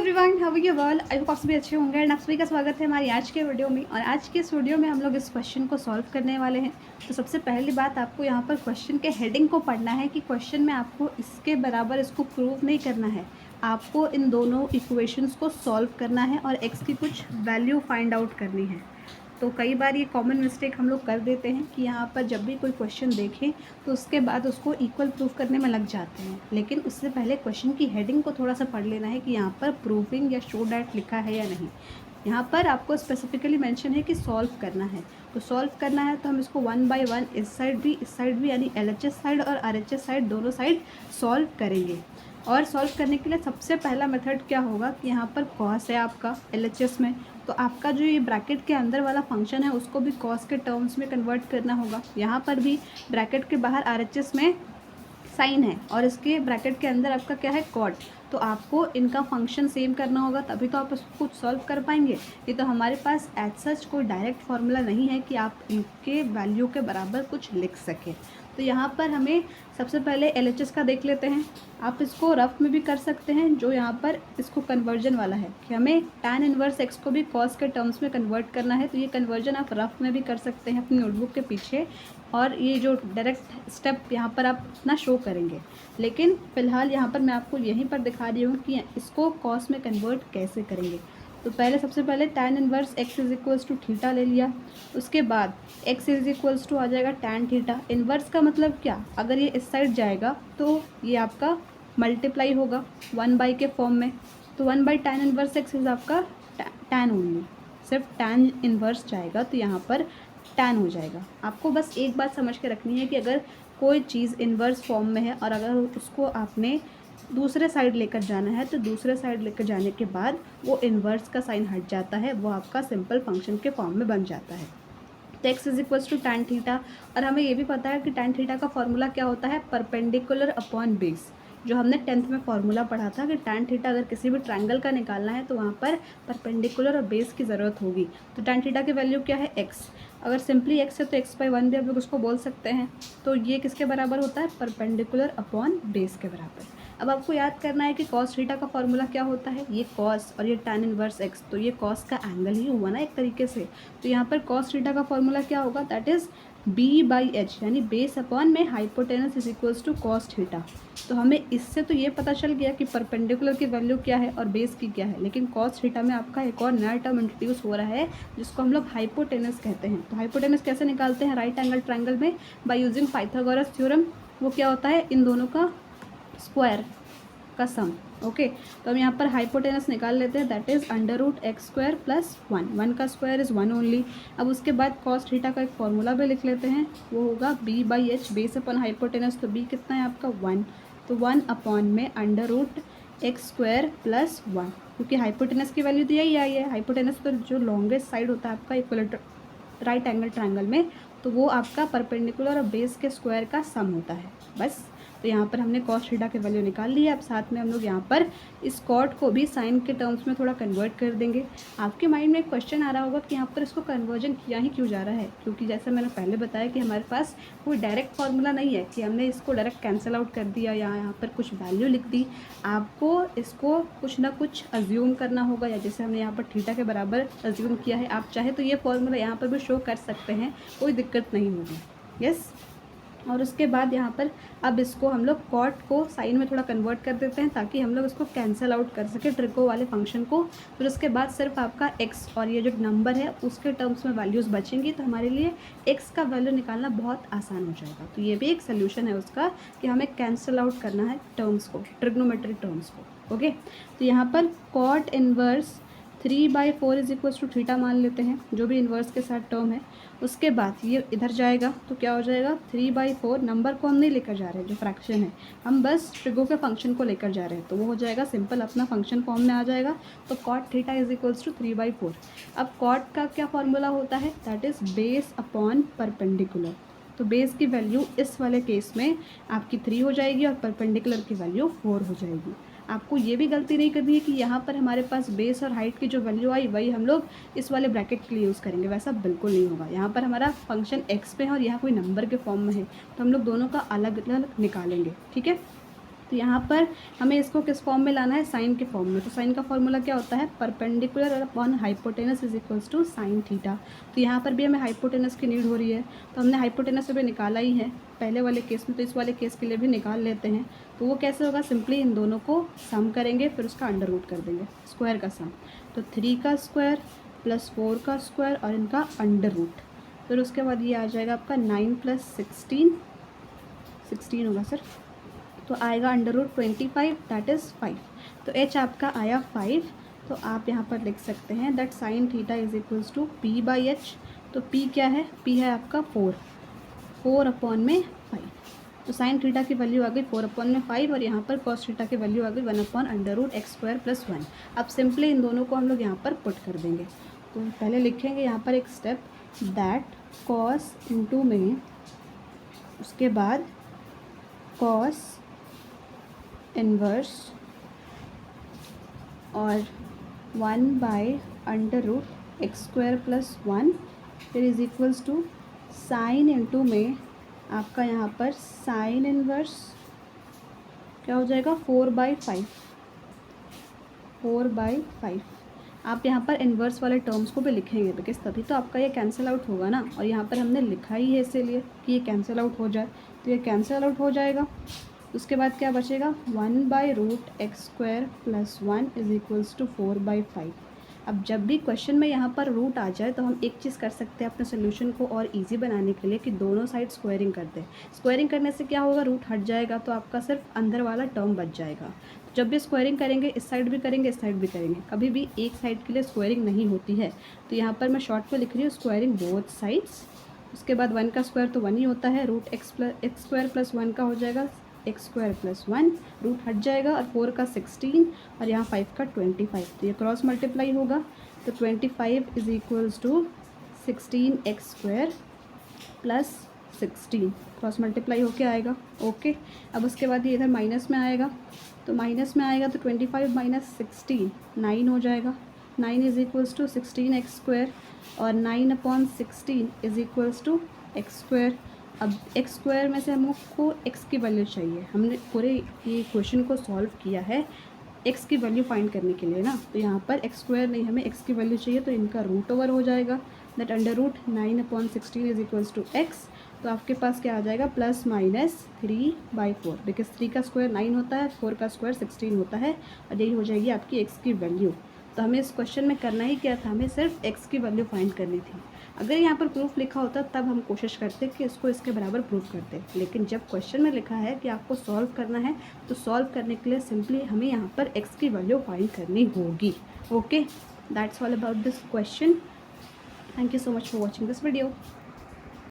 Everyone, how are you all? I hope आप सभी अच्छे होंगे एंड आप सभी का स्वागत है हमारी आज के वीडियो में। और आज के इस वीडियो में हम लोग इस क्वेश्चन को सॉल्व करने वाले हैं। तो सबसे पहली बात, आपको यहाँ पर क्वेश्चन के हेडिंग को पढ़ना है कि क्वेश्चन में आपको इसके बराबर इसको प्रूव नहीं करना है, आपको इन दोनों इक्वेशंस को सॉल्व करना है और एक्स की कुछ वैल्यू फाइंड आउट करनी है। तो कई बार ये कॉमन मिस्टेक हम लोग कर देते हैं कि यहाँ पर जब भी कोई क्वेश्चन देखें तो उसके बाद उसको इक्वल प्रूफ करने में लग जाते हैं, लेकिन उससे पहले क्वेश्चन की हेडिंग को थोड़ा सा पढ़ लेना है कि यहाँ पर प्रूविंग या शो डैट लिखा है या नहीं। यहाँ पर आपको स्पेसिफिकली मेंशन है कि सॉल्व करना है, तो सॉल्व करना है तो हम इसको वन बाय वन इस साइड भी यानी LHS साइड और RHS साइड दोनों साइड सॉल्व करेंगे। और सॉल्व करने के लिए सबसे पहला मेथड क्या होगा कि यहाँ पर कॉस है आपका LHS में, तो आपका जो ये ब्रैकेट के अंदर वाला फंक्शन है उसको भी कॉस के टर्म्स में कन्वर्ट करना होगा। यहाँ पर भी ब्रैकेट के बाहर RHS में साइन है और इसके ब्रैकेट के अंदर आपका क्या है, कॉट। तो आपको इनका फंक्शन सेम करना होगा, तभी तो आप इसको कुछ सॉल्व कर पाएंगे। ये तो हमारे पास एज सच कोई डायरेक्ट फार्मूला नहीं है कि आप इनके वैल्यू के बराबर कुछ लिख सकें। तो यहाँ पर हमें सबसे पहले LHS का देख लेते हैं। आप इसको रफ में भी कर सकते हैं, जो यहाँ पर इसको कन्वर्जन वाला है कि हमें tan इनवर्स x को भी कॉस के टर्म्स में कन्वर्ट करना है, तो ये कन्वर्जन आप रफ में भी कर सकते हैं अपनी नोटबुक के पीछे, और ये जो डायरेक्ट स्टेप यहाँ पर आप अपना शो करेंगे। लेकिन फ़िलहाल यहाँ पर मैं आपको यहीं पर दिखा रही हूँ कि इसको कॉस में कन्वर्ट कैसे करेंगे। तो पहले सबसे पहले tan inverse x is equals to theta ले लिया, उसके बाद x इज इक्वल्स टू आ जाएगा tan थीटा। इन्वर्स का मतलब क्या, अगर ये इस साइड जाएगा तो ये आपका मल्टीप्लाई होगा 1 के फॉर्म में, तो 1/tan इनवर्स x इज आपका tan ओनली, सिर्फ tan इनवर्स जाएगा तो यहाँ पर tan हो जाएगा। आपको बस एक बात समझ के रखनी है कि अगर कोई चीज़ इन्वर्स फॉर्म में है और अगर उसको आपने दूसरे साइड लेकर जाना है तो दूसरे साइड लेकर जाने के बाद वो इन्वर्स का साइन हट जाता है, वो आपका सिंपल फंक्शन के फॉर्म में बन जाता है। तो x is equals to tan theta, और हमें ये भी पता है कि tan थीटा का फॉर्मूला क्या होता है, परपेंडिकुलर अपॉन बेस। जो हमने 10th में फॉर्मूला पढ़ा था कि tan थीटा अगर किसी भी ट्रायंगल का निकालना है तो वहाँ पर परपेंडिकुलर और बेस की ज़रूरत होगी। तो tan थीटा की वैल्यू क्या है, x। अगर सिंपली x है तो x/1 भी आप लोग उसको बोल सकते हैं। तो ये किसके बराबर होता है, परपेंडिकुलर अपॉन बेस के बराबर। अब आपको याद करना है कि cos थीटा का फॉर्मूला क्या होता है, ये cos और ये tan इनवर्स x, तो ये cos का एंगल ही हुआ ना एक तरीके से। तो यहाँ पर cos थीटा का फॉर्मूला क्या होगा, दैट इज़ B/H, यानी बेस अपॉन में hypotenuse is equals to cos theta. तो हमें इससे तो ये पता चल गया कि परपेंडिकुलर की वैल्यू क्या है और बेस की क्या है, लेकिन cos थीटा में आपका एक और नया टर्म इंट्रोड्यूस हो रहा है जिसको हम लोग हाइपोटेनस कहते हैं। तो हाइपोटेनस कैसे निकालते हैं राइट एंगल ट्रायंगल में, बाय यूजिंग पाइथागोरस थ्योरम। वो क्या होता है, इन दोनों का स्क्वायर का सम। ओके, तो हम यहाँ पर हाइपोटेनस निकाल लेते हैं, दैट इज़ √x² + 1 का स्क्वायर इज़ 1 ओनली। अब उसके बाद cos थीटा का एक फॉर्मूला भी लिख लेते हैं, वो होगा B/H, बेस अपॉन हाइपोटेनस। तो B कितना है आपका 1, तो 1 अपॉन में √x² + 1, क्योंकि हाइपोटेनस की वैल्यू तो यही आई है। हाइपोटेनस तो जो लॉन्गेस्ट साइड होता है आपका इक्विलेटरल राइट एंगल ट्रायंगल में, तो वो आपका परपेंडिकुलर और बेस के स्क्वायर का सम होता है बस। तो यहाँ पर हमने cos थीटा की वैल्यू निकाल ली है। अब साथ में हम लोग यहाँ पर इस कॉट को भी साइन के टर्म्स में थोड़ा कन्वर्ट कर देंगे। आपके माइंड में एक क्वेश्चन आ रहा होगा कि यहाँ पर इसको कन्वर्जन किया ही क्यों जा रहा है, क्योंकि जैसे मैंने पहले बताया कि हमारे पास कोई डायरेक्ट फार्मूला नहीं है कि हमने इसको डायरेक्ट कैंसिल आउट कर दिया या यहाँ पर कुछ वैल्यू लिख दी। आपको इसको कुछ ना कुछ अज्यूम करना होगा, या जैसे हमने यहाँ पर थीटा के बराबर अज्यूम किया है, आप चाहे तो ये फॉर्मूला यहाँ पर भी शो कर सकते हैं, कोई दिक्कत नहीं होगी। यस, और उसके बाद यहाँ पर अब इसको हम लोग कॉट को साइन में थोड़ा कन्वर्ट कर देते हैं ताकि हम लोग इसको कैंसिल आउट कर सके ट्रिको वाले फंक्शन को। फिर उसके बाद सिर्फ आपका x और ये जो नंबर है उसके टर्म्स में वैल्यूज़ बचेंगी, तो हमारे लिए x का वैल्यू निकालना बहुत आसान हो जाएगा। तो ये भी एक सोल्यूशन है उसका कि हमें कैंसिल आउट करना है टर्म्स को, ट्रिग्नोमेट्रिक टर्म्स को। ओके, तो यहाँ पर cot inverse 3/4 is equals to theta मान लेते हैं, जो भी इन्वर्स के साथ टर्म है। उसके बाद ये इधर जाएगा तो क्या हो जाएगा, 3/4। नंबर को हम नहीं लेकर जा रहे हैं, जो फ्रैक्शन है, हम बस ट्रिगो के फंक्शन को लेकर जा रहे हैं, तो वो हो जाएगा सिंपल अपना फंक्शन फॉर्म में आ जाएगा। तो cot theta is equals to 3/4। अब कॉट का क्या फॉर्मूला होता है, that is base upon perpendicular. तो बेस की वैल्यू इस वाले केस में आपकी 3 हो जाएगी और परपेंडिकुलर की वैल्यू 4 हो जाएगी। आपको ये भी गलती नहीं करनी है कि यहाँ पर हमारे पास बेस और हाइट की जो वैल्यू आई वही हम लोग इस वाले ब्रैकेट के लिए यूज़ करेंगे, वैसा बिल्कुल नहीं होगा। यहाँ पर हमारा फंक्शन x पे है और यहाँ कोई नंबर के फॉर्म में है, तो हम लोग दोनों का अलग अलग निकालेंगे, ठीक है। तो यहाँ पर हमें इसको किस फॉर्म में लाना है, साइन के फॉर्म में। तो साइन का फॉर्मूला क्या होता है, perpendicular upon hypotenuse is equals to sine theta. तो यहाँ पर भी हमें हाइपोटेनस की नीड हो रही है, तो हमने हाइपोटेनस अभी निकाला ही है पहले वाले केस में, तो इस वाले केस के लिए भी निकाल लेते हैं। तो वो कैसे होगा, सिंपली इन दोनों को सम करेंगे, फिर उसका अंडर रूट कर देंगे, स्क्वायर का सम। तो 3 का स्क्वायर प्लस 4 का स्क्वायर और इनका अंडर रूट। फिर उसके बाद ये आ जाएगा आपका 9 प्लस 16 होगा सर, तो आएगा अंडर रूट 25, दैट इज़ 5। तो एच आपका आया 5। तो आप यहाँ पर लिख सकते हैं that sine theta is equals to P by H. तो पी क्या है, पी है आपका 4 अपॉन में 5। तो साइन थीटा की वैल्यू आ गई 4 अपॉन में 5 और यहाँ पर कॉस थीटा की वैल्यू आ गई 1 upon under root X square plus 1। अब सिंपली इन दोनों को हम लोग यहाँ पर पुट कर देंगे। तो पहले लिखेंगे यहाँ पर एक स्टेप, दैट कॉस इंटू में, उसके बाद कॉस इन्वर्स और 1 by under root X square plus 1, फिर is equals to sine into में आपका यहाँ पर साइन इन्वर्स क्या हो जाएगा 4/5। आप यहाँ पर इन्वर्स वाले टर्म्स को भी लिखेंगे, बिकॉज तभी तो आपका ये कैंसिल आउट होगा ना, और यहाँ पर हमने लिखा ही है इसीलिए कि ये कैंसिल आउट हो जाए, तो ये कैंसिल आउट हो जाएगा। उसके बाद क्या बचेगा, 1/रूट x square plus 1 is equals to 4/5। अब जब भी क्वेश्चन में यहाँ पर रूट आ जाए तो हम एक चीज़ कर सकते हैं अपने सोल्यूशन को और इजी बनाने के लिए, कि दोनों साइड स्क्वायरिंग कर दें। स्क्वायरिंग करने से क्या होगा, रूट हट जाएगा, तो आपका सिर्फ अंदर वाला टर्म बच जाएगा। जब भी स्क्वायरिंग करेंगे, इस साइड भी करेंगे, इस साइड भी करेंगे, कभी भी एक साइड के लिए स्क्वायरिंग नहीं होती है। तो यहाँ पर मैं शॉर्ट में लिख रही हूँ स्क्वायरिंग बोथ साइड्स। उसके बाद 1 का स्क्वायर तो 1 ही होता है, रूट एक्स स्क्वायर प्लस 1 का हो जाएगा एक्स स्क्वायर प्लस 1, रूट हट जाएगा, और 4 का 16 और यहाँ 5 का 25। तो ये क्रॉस मल्टीप्लाई होगा, तो 25 is equals to 16 X square plus 16, cross multiply होके आएगा। ओके, अब उसके बाद ये इधर माइनस में आएगा, तो माइनस में आएगा तो 25 माइनस 16 9 हो जाएगा। 9 is equals to 16 X square, और 9 upon 16 is equals to X square. अब एक्स स्क्वायर में से हमको एक्स की वैल्यू चाहिए, हमने पूरे ये क्वेश्चन को सॉल्व किया है एक्स की वैल्यू फाइंड करने के लिए ना, तो यहाँ पर एक्स स्क्वायर नहीं, हमें एक्स की वैल्यू चाहिए, तो इनका रूट ओवर हो जाएगा, that under root 9 upon 16 is equals to X. तो आपके पास क्या आ जाएगा, प्लस माइनस 3/4, बिकॉज 3 का स्क्वायर 9 होता है, 4 का स्क्वायर 16 होता है, और यही हो जाएगी आपकी एक्स की वैल्यू। तो हमें इस क्वेश्चन में करना ही क्या था, हमें सिर्फ एक्स की वैल्यू फाइंड करनी थी। अगर यहाँ पर प्रूफ लिखा होता तब हम कोशिश करते कि इसको इसके बराबर प्रूफ करते, लेकिन जब क्वेश्चन में लिखा है कि आपको सॉल्व करना है, तो सॉल्व करने के लिए सिंपली हमें यहाँ पर एक्स की वैल्यू फाइंड करनी होगी। Okay, that's all about this question. Thank you so much for watching this video.